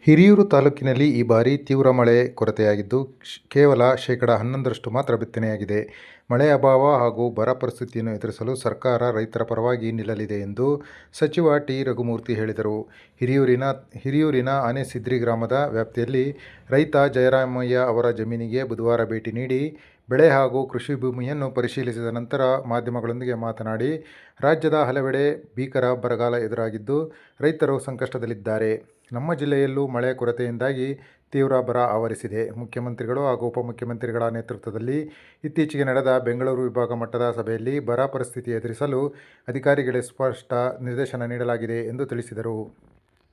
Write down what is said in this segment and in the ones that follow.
ಹಿರಿಯೂರು ತಾಲೂಕಿನಲ್ಲಿ ಈ ಬಾರಿ ತೀವ್ರ ಮಳೆ ಕೊರತೆಯಾಗಿದ್ದು ಕೇವಲ ಶೇಕಡಾ 11ರಷ್ಟು ಮಾತ್ರ ಬಿತ್ತನೆಯಾಗಿದೆ. ಮಳೆ ಅಭಾವ ಹಾಗೂ ಬರ ಪರಿಸ್ಥಿತಿಯನ್ನು ಎದುರಿಸಲು ಸರ್ಕಾರ ರೈತರ ಪರವಾಗಿ ನಿಲ್ಲಲಿದೆ ಎಂದು ಸಚಿವ ಟಿ. ರಘುಮೂರ್ತಿ ಹೇಳಿದರು. ಹಿರಿಯೂರಿನ ಆನೆಸಿದ್ರಿ ಗ್ರಾಮದ ವ್ಯಾಪ್ತಿಯಲ್ಲಿ ರೈತ ಜಯರಾಮಯ್ಯ ಅವರ ಜಮೀನಿಗೆ ಬುಧವಾರ ಭೇಟಿ ನೀಡಿ ಬೆಳೆ ಹಾಗೂ ಕೃಷಿ ಭೂಮಿಯನ್ನು ಪರಿಶೀಲಿಸಿದ ನಂತರ ಮಾಧ್ಯಮಗಳೊಂದಿಗೆ ಮಾತನಾಡಿ, ರಾಜ್ಯದ ಹಲವೆಡೆ ಭೀಕರ ಬರಗಾಲ ಎದುರಾಗಿದ್ದು ರೈತರು ಸಂಕಷ್ಟದಲ್ಲಿದ್ದಾರೆ. ನಮ್ಮ ಜಿಲ್ಲೆಯಲ್ಲೂ ಮಳೆ ಕೊರತೆಯಿಂದಾಗಿ ತೀವ್ರ ಬರ ಆವರಿಸಿದೆ. ಮುಖ್ಯಮಂತ್ರಿಗಳು ಹಾಗೂ ಉಪಮುಖ್ಯಮಂತ್ರಿಗಳ ನೇತೃತ್ವದಲ್ಲಿ ಇತ್ತೀಚೆಗೆ ನಡೆದ ಬೆಂಗಳೂರು ವಿಭಾಗ ಮಟ್ಟದ ಸಭೆಯಲ್ಲಿ ಬರ ಪರಿಸ್ಥಿತಿ ಎದುರಿಸಲು ಅಧಿಕಾರಿಗಳಿಗೆ ಸ್ಪಷ್ಟ ನಿರ್ದೇಶನ ನೀಡಲಾಗಿದೆ ಎಂದು ತಿಳಿಸಿದರು.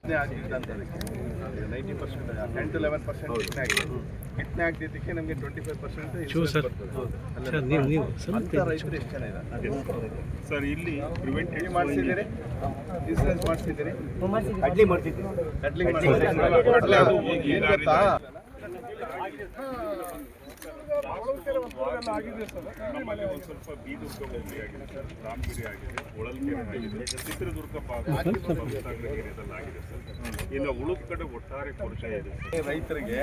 90% ಬಿತ್ತನೆ ಆಗ್ತಿದ್ದಕ್ಕೆ ನಮಗೆ 25% ರೈತರು ಎಷ್ಟು ಜನ ಇದ್ದಾರೆ ಸರ್? ಇಲ್ಲಿ ಪ್ರಿವೆಂಟಿವ್ ಮಾಡಿಸಿದ್ದೀರಿ, ಇನ್ಸೂರೆನ್ಸ್ ಮಾಡಿಸಿದ್ದೀರಿ, ಕಡ್ಲಿ ಏನು ಗೊತ್ತಾ, ನಮ್ಮಲ್ಲಿ ಒಂದು ಸ್ವಲ್ಪ ಬೀದುರ್ಗ ಹೋಗಿ ಆಗಿದೆ ಸರ್, ರಾಮಗಿರಿ ಆಗಿದೆ, ಹೊಳಲ್ಕೆರೆ ಆಗಿದೆ, ಚಿತ್ರದುರ್ಗ ಭಾಗ ಏರಿಯಾದಲ್ಲಿ ಆಗಿದೆ ಸರ್. ಇನ್ನು ಉಳಿದ ಕಡೆ ಒಟ್ಟಾರೆ ಕೊರತೆ ಇದೆ. ರೈತರಿಗೆ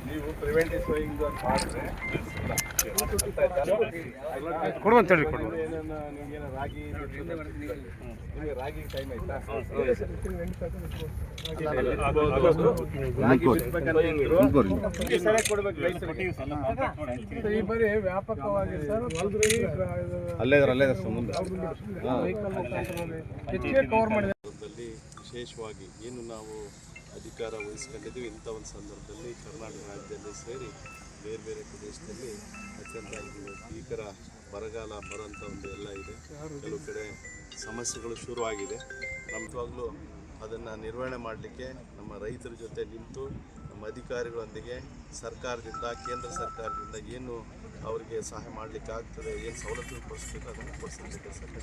ನೀವು ಪ್ರಿವೆಂಟಿವ್ ಸೋಯಿಂಗ್ ಮಾಡಿದ್ರೆ ನಿಮ್ಗೇನು ರಾಗಿ ಟೈಮ್ ಆಯ್ತಾ? ರಾಗಿ ಸರಿಯಾಗಿ ಕೊಡ್ಬೇಕು ರೈತರಿಗೆ. ಈ ಬಾರಿ ವ್ಯಾಪಕವಾಗಿ ಹೆಚ್ಚಿಗೆ ಕವರ್ ಮಾಡಿದೆ. ವಿಶೇಷವಾಗಿ ಏನು ನಾವು ಅಧಿಕಾರ ವಹಿಸ್ಕೊಂಡಿದ್ದೀವಿ, ಇಂಥ ಒಂದು ಸಂದರ್ಭದಲ್ಲಿ ಕರ್ನಾಟಕ ರಾಜ್ಯದಲ್ಲಿ ಸೇರಿ ಬೇರೆ ಬೇರೆ ಪ್ರದೇಶದಲ್ಲಿ ಅತ್ಯಂತ ಭೀಕರ ಬರಗಾಲ ಬರೋಂಥ ಒಂದು ಎಲ್ಲ ಇದೆ. ಕೆಲವು ಕಡೆ ಸಮಸ್ಯೆಗಳು ಶುರುವಾಗಿದೆ. ನಮ್ಮವಾಗಲೂ ಅದನ್ನು ನಿರ್ವಹಣೆ ಮಾಡಲಿಕ್ಕೆ ನಮ್ಮ ರೈತರ ಜೊತೆ ನಿಂತು ನಮ್ಮ ಅಧಿಕಾರಿಗಳೊಂದಿಗೆ ಸರ್ಕಾರದಿಂದ, ಕೇಂದ್ರ ಸರ್ಕಾರದಿಂದ ಏನು ಅವರಿಗೆ ಸಹಾಯ ಮಾಡಲಿಕ್ಕೆ ಆಗ್ತದೆ, ಏನು ಸವಲತ್ತು ಕೊಡಿಸ್ಬೇಕು ಅದನ್ನು ಕೊಡಿಸಲಿಕ್ಕೆ ಸರ್ಕಾರ